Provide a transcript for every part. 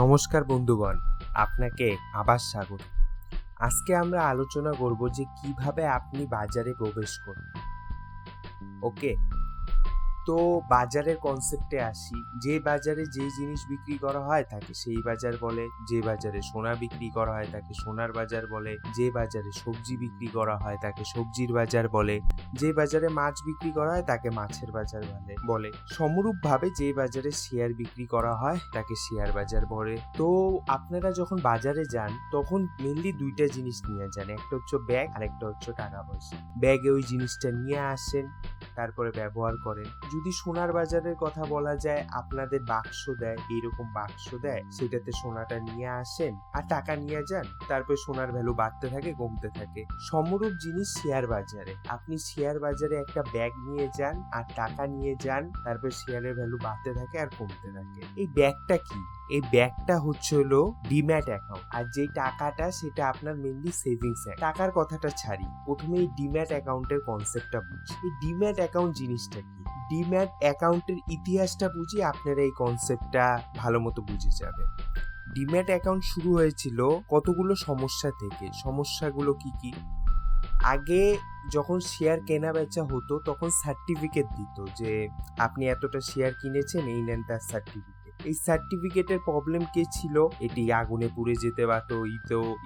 নমস্কার বন্ধুগণ, আপনাকে আবার স্বাগত। আজকে আমরা আলোচনা করব যে কিভাবে আপনি বাজারে প্রবেশ করবেন। ওকে, তো বাজারের কনসেপ্টে আসি। যে বাজারে যেই জিনিস বিক্রি করা হয় তাকে সেই বাজার বলে, যে বাজারে সোনা বিক্রি করা হয় তাকে সোনার বাজার বলে, যে বাজারে সবজি বিক্রি করা হয় তাকে সবজির বাজার বলে, যে বাজারে মাছ বিক্রি করা হয় তাকে মাছের বাজার বলে। সমরূপভাবে যে বাজারে শেয়ার বিক্রি করা হয় তাকে শেয়ার বাজার বলে। তো আপনারা যখন বাজারে যান তখন মেনলি দুইটা জিনিস নিয়ে যান, একটা হচ্ছে ব্যাগ আর একটা হচ্ছে টাকা পয়সা। ব্যাগে ওই জিনিসটা নিয়ে আসেন, তারপরে ব্যবহার করেন। যদি সোনার বাজারের কথা বলা যায়, আপনাদের বাক্স দেয়, এইরকম বাক্স দেয়, সেটাতে সোনাটা নিয়ে আসেন আর টাকা নিয়ে যান, তারপর সোনার ভ্যালু বাড়তে থাকে কমতে থাকে। সমরূপ জিনিস শেয়ার বাজারে, আপনি শেয়ার বাজারে একটা ব্যাগ নিয়ে যান আর টাকা নিয়ে যান, তারপর শেয়ারের ভ্যালু বাড়তে থাকে আর কমতে থাকে। এই ব্যাগটা কি? এই ব্যাগটা হচ্ছে হলো ডিম্যাট অ্যাকাউন্ট, আর যেই টাকাটা সেটা আপনার মেনলি সেভিংস। টাকার কথাটা ছাড়ি, প্রথমে এই ডিম্যাট অ্যাকাউন্টের কনসেপ্টটা বুঝি। এই ডিম্যাট অ্যাকাউন্ট জিনিসটা কি? ডিম্যাট অ্যাকাউন্টের ইতিহাসটা বুঝি, আপনারা এই কনসেপ্টটা ভালো মতো বুঝে যাবেন। ডিম্যাট অ্যাকাউন্ট শুরু হয়েছিল কতগুলো সমস্যা থেকে। সমস্যাগুলো কি কি? আগে যখন শেয়ার কেনা বেচা হতো তখন সার্টিফিকেট দিত যে আপনি এতটা শেয়ার কিনেছেন, এই নেন তার সার্টিফিকেট। এই সার্টিফিকেটের প্রবলেম কে ছিল? এটি আগুনে পুড়ে যেতে পারতো,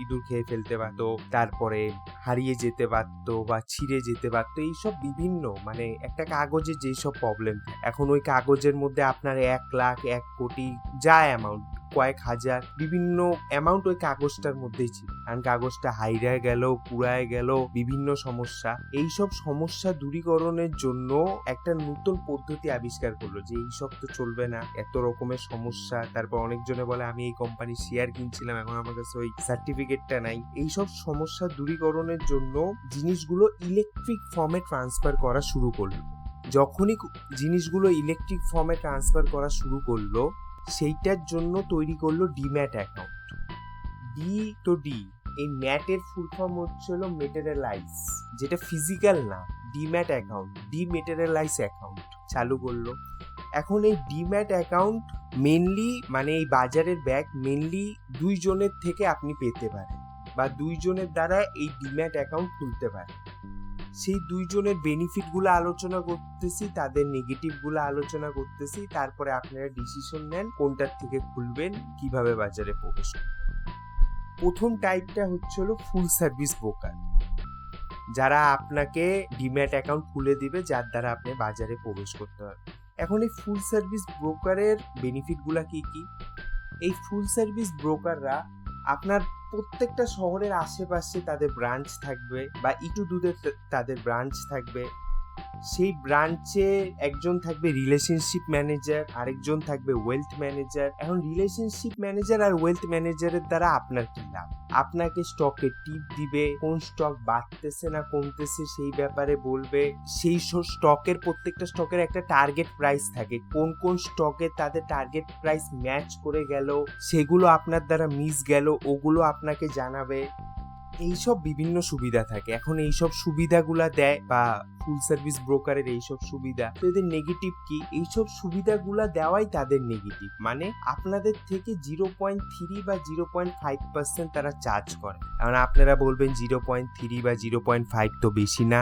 ইঁদুর খেয়ে ফেলতে পারতো, তারপরে হারিয়ে যেতে পারতো বা ছিঁড়ে যেতে পারতো। এইসব বিভিন্ন একটা কাগজের যেসব প্রবলেম, এখন ওই কাগজের মধ্যে আপনার 1 লাখ 1 কোটি যা অ্যামাউন্ট, কয়েক হাজার বিভিন্ন অ্যামাউন্ট ওই কাগজটার মধ্যেই ছিল। কারণ কাগজটা হাইরায় গেল, পুড়ায় গেল, বিভিন্ন সমস্যা। এইসব সমস্যা দূরীকরণের জন্য একটা নতুন পদ্ধতি আবিষ্কার করলো যে এইসব তো চলবে না, এত রকমের সমস্যা। তারপর অনেকজনে বলে আমি এই কোম্পানির শেয়ার কিনছিলাম, এখন আমার কাছে ওই সার্টিফিকেটটা নাই। এইসব সমস্যা দূরীকরণের জন্য জিনিসগুলো ইলেকট্রিক ফর্মে ট্রান্সফার করা শুরু করলো। যখনই জিনিসগুলো ইলেকট্রিক ফর্মে ট্রান্সফার করা শুরু করলো, সেইটার জন্য তৈরি করলো ডিম্যাট অ্যাকাউন্ট। এই ম্যাটের ফুল ফর্ম হচ্ছে হলো মেটেরিয়ালাইজ, যেটা ফিজিক্যাল না। ডিম্যাট অ্যাকাউন্ট, ডিমেটেরিয়ালাইজ অ্যাকাউন্ট চালু করলো। এখন এই ডিম্যাট অ্যাকাউন্ট মেনলি এই বাজারের ব্যাগ মেনলি 2 জনের থেকে আপনি পেতে পারেন, বা 2 জনের দ্বারা এই ডিম্যাট অ্যাকাউন্ট খুলতে পারেন। সেই 2 জনের বেনিফিট গুলো আলোচনা করতেছি, তাদের নেগেটিভ গুলো আলোচনা করতেছি, তারপরে আপনারা ডিসিশন নেন কোনটার থেকে খুলবেন, কিভাবে বাজারে প্রবেশ করবেন। প্রথম টাইপটা হচ্ছে হলো ফুল সার্ভিস ব্রোকার, যারা আপনাকে ডিম্যাট অ্যাকাউন্ট খুলে দিবে, যার দ্বারা আপনি বাজারে প্রবেশ করতে পারবেন। এখন এই ফুল সার্ভিস ব্রোকারের বেনিফিট গুলা কি কি? এই ফুল সার্ভিস ব্রোকাররা আপনার প্রত্যেকটা শহরের আশেপাশে তাদের ব্রাঞ্চ থাকবে, বা একটু দূরে তাদের ব্রাঞ্চ থাকবে। সেই ব্রাঞ্চে একজন থাকবে রিলেশনশিপ ম্যানেজার, আরেকজন থাকবে ওয়েলথ ম্যানেজার। এখন রিলেশনশিপ ম্যানেজার আর ওয়েলথ ম্যানেজারের দ্বারা আপনার কি লাভ? আপনাকে স্টকের টিপ দিবে, কোন স্টক বাড়তেছে না কমতেছে সেই ব্যাপারে বলবে। সেই স্টকের প্রত্যেকটা স্টকের একটা টার্গেট প্রাইস থাকে, কোন কোন স্টকে তাদের টার্গেট প্রাইস ম্যাচ করে গেল, সেগুলো আপনার দ্বারা মিস গেল, ওগুলো আপনাকে জানাবে। এইসব বিভিন্ন সুবিধা থাকে। এখন এইসব সুবিধাগুলা দেয় বা ফুল সার্ভিস ব্রোকারের এইসব সুবিধা, তো এদের নেগেটিভ কি? এইসব সুবিধাগুলা দেওয়াই তাদের নেগেটিভ, আপনাদের থেকে 0.3 বা 0.5% তারা চার্জ করে। কারণ আপনারা বলবেন 0.3 বা 0.5 তো বেশি না।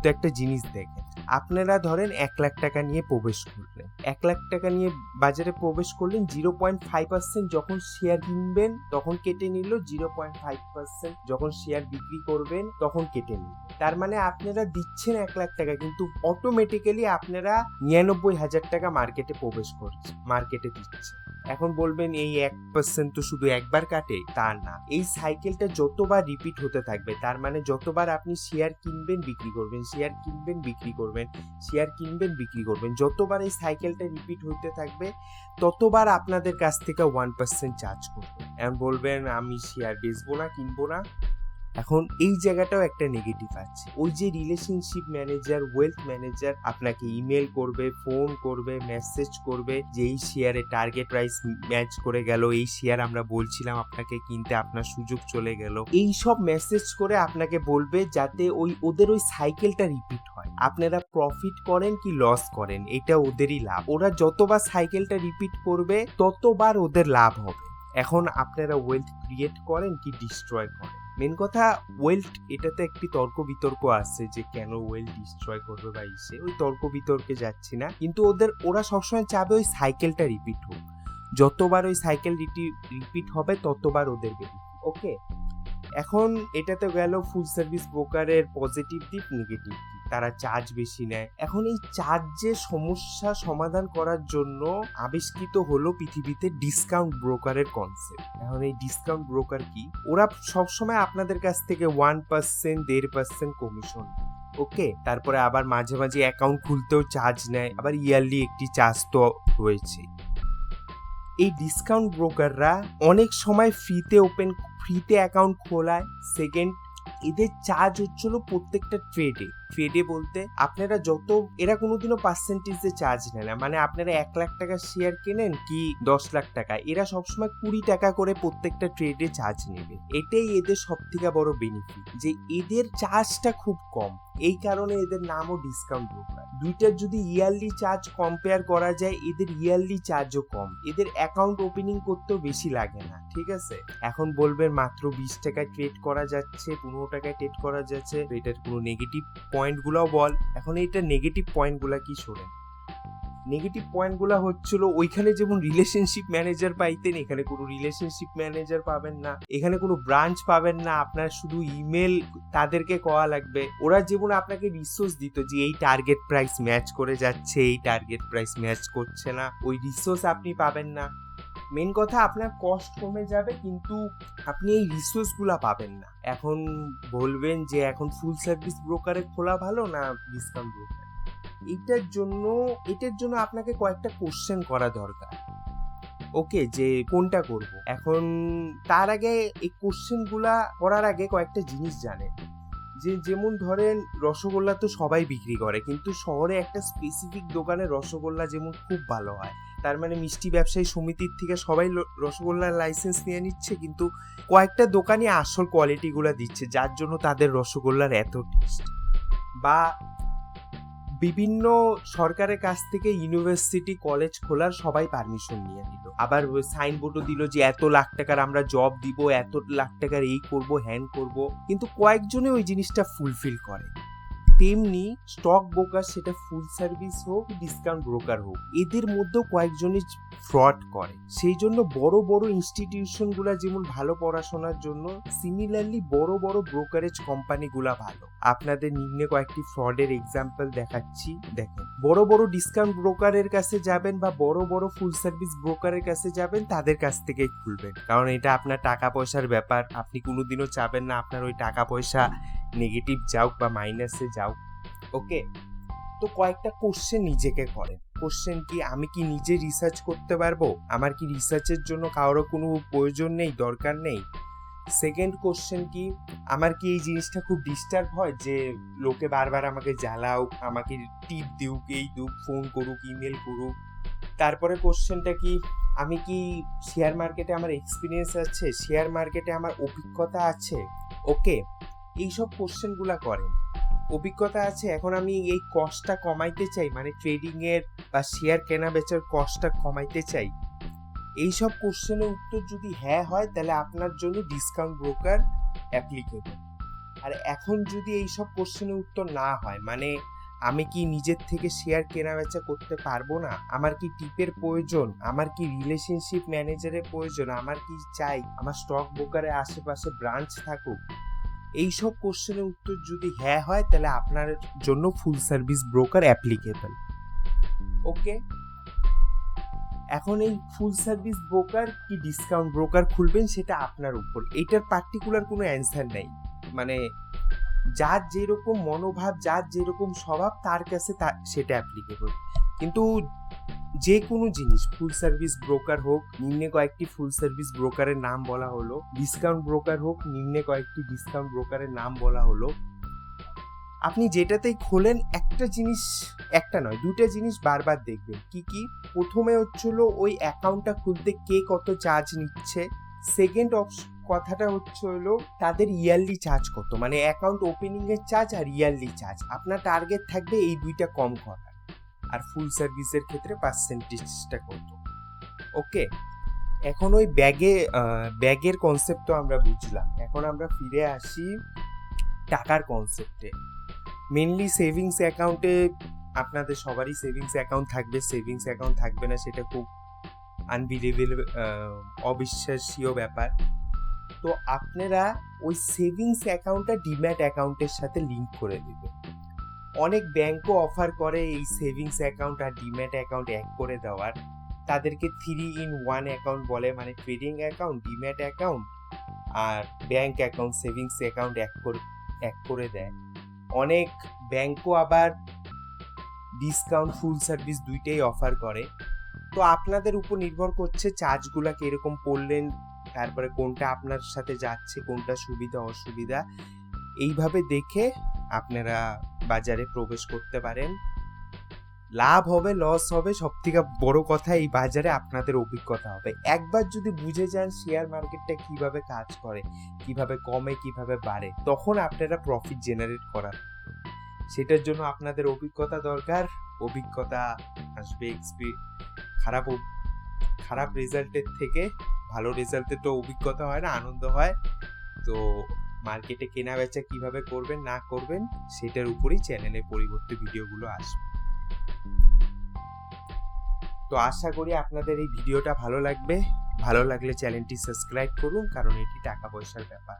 তো একটা জিনিস দেখেন, আপনারা ধরেন 1 লাখ টাকা নিয়ে প্রবেশ করলেন, 1 লাখ টাকা নিয়ে বাজারে প্রবেশ করলেন, 0.5% যখন শেয়ার কিনবেন তখন কেটে নিল, 0.5% যখন শেয়ার বিক্রি করবেন তখন কেটে নিল। তার আপনারা দিচ্ছেন 1 লাখ টাকা, কিন্তু অটোমেটিক্যালি আপনারা 99,000 টাকা মার্কেটে প্রবেশ করছে, মার্কেটে দিচ্ছে। এখন বলবেন এই 1% তো শুধু একবার কাটে, তা না। এই সাইকেলটা যতবার রিপিট হতে থাকবে, তার যতবার আপনি শেয়ার কিনবেন বিক্রি করবেন, শেয়ার কিনবেন বিক্রি করবেন, শেয়ার কিনবেন বিক্রি করবেন, যতবার এই সাইকেলটা রিপিট হতে থাকবে ততবার আপনাদের কাছ থেকে 1% চার্জ করবে। এখন বলবেন আমি শেয়ার বেচবো না, কিনবো না। এখন এই জায়গাটাও একটা নেগেটিভ আছে। ওই যে রিলেশনশিপ ম্যানেজার, ওয়েলথ ম্যানেজার আপনাকে ইমেল করবে, ফোন করবে, মেসেজ করবে যে এই শেয়ারে টার্গেট প্রাইস ম্যাচ করে গেল, এই শেয়ার আমরা বলছিলাম আপনাকে কিনতে, আপনার সুযোগ চলে গেল। এই সব মেসেজ করে আপনাকে বলবে যাতে ওদের ওই সাইকেলটা রিপিট হয়। আপনারা প্রফিট করেন কি লস করেন, এটা ওদেরই লাভ। ওরা যতবার সাইকেলটা রিপিট করবে ততবার ওদের লাভ হবে। এখন আপনারা ওয়েলথ ক্রিয়েট করেন কি ডিস্ট্রয় করেন? মেন কথা ওয়েলথ, এটাতে একটি তর্ক বিতর্ক আছে যে কেন ওয়েলথ ডিস্ট্রয় করবে বা ওই তর্ক বিতর্কে যাচ্ছি না, কিন্তু ওরা সবসময় চাবে ওই সাইকেলটা রিপিট হোক। যতবার ওই সাইকেল রিপিট হবে ততবার ওদের বেনিফিট। ওকে, এখন এটাতে গেল ফুল সার্ভিস ব্রোকারের পজিটিভ দিক, নেগেটিভ দিক। তারা চার্জ বেশি নেয়। এখন এই চার্জের সমস্যা সমাধান করার জন্য আবিষ্কৃত হলো পৃথিবীতে ডিসকাউন্ট ব্রোকারের কনসেপ্ট। এখন এই ডিসকাউন্ট ব্রোকার কি? ওরা সবসময় আপনাদের কাছ থেকে 1%, 1.5% কমিশন, ওকে, তারপরে আবার মাঝে মাঝে অ্যাকাউন্ট খুলতেও চার্জ নেয়, আবার ইয়ারলি একটি চার্জ তো রয়েছে। এই ডিসকাউন্ট ব্রোকাররা অনেক সময় ফ্রিতে অ্যাকাউন্ট খোলায়। সেকেন্ড, এদের চার্জ হচ্ছিল প্রত্যেকটা ট্রেডে বলতে আপনারা এরা কোনোদিনও পার্সেন্টেজে চার্জ নেয় না। মানে আপনারা 1 লাখ টাকা শেয়ার কেনেন কি 10 লাখ টাকা, এরা সবসময় 20 টাকা করে প্রত্যেকটা ট্রেডে চার্জ নেবে। এটাই এদের সব থেকে বড় বেনিফিট, যে এদের চার্জটা খুব কম। এই কারণে এদের নামও ডিসকাউন্ট ব্রোকার। দুইটার যদি ইয়ারলি চার্জ কম্পেয়ার করা যায়, এদের ইয়ারলি চার্জও কম। এদের অ্যাকাউন্ট ওপেনিং করতেও বেশি লাগে না, ঠিক আছে? এখন বলবেন মাত্র 20 টাকায় ট্রেড করা যাচ্ছে, 15 টাকায় ট্রেড করা যাচ্ছে, এটার কোনো নেগেটিভ পয়েন্টগুলোও বল। এখন এইটা নেগেটিভ পয়েন্টগুলো কি শোনেন। নেগেটিভ পয়েন্টগুলো হচ্ছিল ওইখানে যেমন রিলেশনশিপ ম্যানেজার পাইতেন, এখানে কোনো রিলেশনশিপ ম্যানেজার পাবেন না, এখানে কোনো ব্রাঞ্চ পাবেন না, আপনার শুধু ইমেল তাদেরকে করা লাগবে। ওরা যেমন আপনাকে রিসোর্স দিত যে এই টার্গেট প্রাইস ম্যাচ করে যাচ্ছে, এই টার্গেট প্রাইস ম্যাচ করছে না, ওই রিসোর্স আপনি পাবেন না। মেন কথা আপনার কস্ট কমে যাবে, কিন্তু আপনি এই রিসোর্সগুলা পাবেন না। এখন বলবেন যে এখন ফুল সার্ভিস ব্রোকারে খোলা ভালো না ডিসকাউন্ট ব্রোকার? এটার জন্য আপনাকে কয়েকটা কোশ্চেন করা দরকার, ওকে, যে কোনটা করব। এখন তার আগে এই কোশ্চেনগুলা করার আগে কয়েকটা জিনিস জানেন, যেমন ধরেন রসগোল্লা তো সবাই বিক্রি করে, কিন্তু শহরে একটা স্পেসিফিক দোকানে রসগোল্লা যেমন খুব ভালো হয়, তার মানে মিষ্টি ব্যবসায়ী সমিতির থেকে সবাই রসগোল্লার লাইসেন্স নিয়ে নিচ্ছে, কিন্তু কয়েকটা দোকানই আসল কোয়ালিটিগুলো দিচ্ছে, যার জন্য তাদের রসগোল্লার এত টেস্ট। বা বিভিন্ন সরকারের কাছ থেকে ইউনিভার্সিটি কলেজ খোলার সবাই পারমিশন নিয়ে নিল, আবার সাইনবোর্ডও দিল যে এত লাখ টাকার আমরা জব দিব, এত লাখ টাকার এই করব হ্যান করব, কিন্তু কয়েকজনে ওই জিনিসটা ফুলফিল করে। তেমনি স্টক ব্রোকার, সেটা ফুল সার্ভিস হোক ডিসকাউন্ট ব্রোকার হোক, এদের মধ্যেও কয়েকজনই ফ্রড করে। সেই জন্য বড় বড় ইনস্টিটিউশনগুলো যেমন ভালো পড়াশোনার জন্য, সিমিলারলি বড় বড় ব্রোকারেজ কোম্পানিগুলা ভালো। আপনাদের নিম্নে কয়েকটি ফ্রডের এক্সাম্পল দেখাচ্ছি, দেখেন। বড় বড় ডিসকাউন্ট ব্রোকারের কাছে যাবেন বা বড় বড় ফুল সার্ভিস ব্রোকারের কাছে যাবেন, তাদের কাছ থেকেই খুলবেন, কারণ এটা আপনার টাকা পয়সার ব্যাপার। আপনি কোনোদিনও চাবেন না আপনার ওই টাকা পয়সা নেগেটিভ যাওক বা মাইনাসে যাওক, ওকে? তো কয়েকটা কোশ্চেন নিজেকে করেন। কোশ্চেন কি, আমি কি নিজে রিসার্চ করতে পারবো? আমার কি রিসার্চের জন্য কারো কোনো প্রয়োজন নেই, দরকার নেই? সেকেন্ড কোশ্চেন কি, আমার কি এই জিনিসটা খুব ডিস্টার্ব হয় যে লোকে বারবার আমাকে জ্বালাওক, আমাকে টিপ দিউক, এই দিউক, ফোন করুক, ইমেল করুক? তারপরে কোশ্চেনটা কি, আমি কি শেয়ার মার্কেটে আমার এক্সপিরিয়েন্স আছে, শেয়ার মার্কেটে আমার অভিজ্ঞতা আছে, ওকে? এইসব কোশ্চেনগুলা করেন। অভিজ্ঞতা আছে, এখন আমি এই কস্টটা কমাইতে চাই, মানে ট্রেডিং এর বা শেয়ার কেনা বেচার কস্টটা কমাইতে চাই। এইসব কোশ্চেনের উত্তর যদি হ্যাঁ হয়, তাহলে আপনার জন্য ডিসকাউন্ট ব্রোকার অ্যাপ্লিকেবল। আর এখন যদি এইসব কোশ্চেনের উত্তর না হয়, মানে আমি কি নিজের থেকে শেয়ার কেনা বেচা করতে পারবো না, আমার কি টিপের প্রয়োজন, আমার কি রিলেশনশিপ ম্যানেজারের প্রয়োজন, আমার কি চাই আমার স্টক ব্রোকারের আশেপাশে ব্রাঞ্চ থাকুক, এইসব কোশ্চেনের উত্তর যদি হ্যাঁ হয়, তাহলে আপনার জন্য ফুল সার্ভিস ব্রোকার অ্যাপ্লিকেবল, ওকে? এখন এই ফুল সার্ভিস ব্রোকার কি ডিসকাউন্ট ব্রোকার খুলবেন, সেটা আপনার উপর। এটার পার্টিকুলার কোনো অ্যান্সার নেই, মানে যার যেরকম মনোভাব, যার যেরকম স্বভাব, তার কাছে সেটা অ্যাপ্লিকেবল। কিন্তু যে কোনো জিনিস, ফুল সার্ভিস ব্রোকার হোক, নিম্নে কয়েকটি ফুল সার্ভিস ব্রোকারের নাম বলা হলো, ডিসকাউন্ট ব্রোকার হোক, নিম্নে কয়েকটি ডিসকাউন্ট ব্রোকারের নাম বলা হলো, আপনি যেটাতেই খোলেন একটা নয় দুটা জিনিস বারবার দেখবেন। কি কি? প্রথমে হচ্ছিল ওই অ্যাকাউন্টটা খুলতে কে কত চার্জ নিচ্ছে। সেকেন্ড কথাটা হলো তাদের ইয়ারলি চার্জ কত, মানে অ্যাকাউন্ট ওপেনিং এর চার্জ আর ইয়ারলি চার্জ। আপনার টার্গেট থাকবে এই দুইটা কম করার, আর ফুল সার্ভিসের ক্ষেত্রে পার্সেন্টেজটা কত, ওকে? এখন ওই ব্যাগের কনসেপ্ট তো আমরা বুঝলাম, এখন আমরা ফিরে আসি টাকার কনসেপ্টে। মেনলি সেভিংস অ্যাকাউন্টে আপনাদের সবারই সেভিংস অ্যাকাউন্ট থাকবে, সেভিংস অ্যাকাউন্ট থাকবে না সেটা খুব আনবিলিভেবল, অবিশ্বাসীয় ব্যাপার। তো আপনারা ওই সেভিংস অ্যাকাউন্টটা ডিম্যাট অ্যাকাউন্টের সাথে লিঙ্ক করে দেবেন। অনেক ব্যাংকও অফার করে এই সেভিংস অ্যাকাউন্ট আর ডিম্যাট অ্যাকাউন্ট এক করে দেওয়ার, তাদেরকে 3-in-1 অ্যাকাউন্ট বলে, মানে ট্রেডিং অ্যাকাউন্ট, ডিম্যাট অ্যাকাউন্ট আর ব্যাংক অ্যাকাউন্ট, সেভিংস অ্যাকাউন্ট এক করে দেয়। অনেক ব্যাংকও আবার ডিসকাউন্ট, ফুল সার্ভিস দুইটাই অফার করে। তো আপনাদের উপর নির্ভর করছে চার্জগুলা কিরকম পড়লেন, তারপরে কোনটা আপনার সাথে যাচ্ছে, কোনটা সুবিধা অসুবিধা, এইভাবে দেখে আপনারা বাজারে প্রবেশ করতে পারেন। লাভ হবে লস হবে, সব থেকে বড় কথা এই বাজারে আপনাদের অভিজ্ঞতা হবে। একবার যদি বুঝে যান শেয়ার মার্কেটটা কিভাবে কাজ করে, কিভাবে কমে কিভাবে বাড়ে, তখন আপনারা প্রফিট জেনারেট করার, সেটার জন্য আপনাদের অভিজ্ঞতা দরকার। অভিজ্ঞতা আসবে, খারাপ রেজাল্টের থেকে ভালো রেজাল্টের তো অভিজ্ঞতা হয় না, আনন্দ হয়। তো মার্কেটে কেনা বেচা কিভাবে করবেন না করবেন সেটার উপরেই চ্যানেলে পরিবর্তে ভিডিওগুলো আসবে। তো আশা করি আপনাদের এই ভিডিওটা ভালো লাগবে। ভালো লাগলে চ্যানেলটি সাবস্ক্রাইব করুন, কারণ এটি টাকা পয়সার ব্যাপার।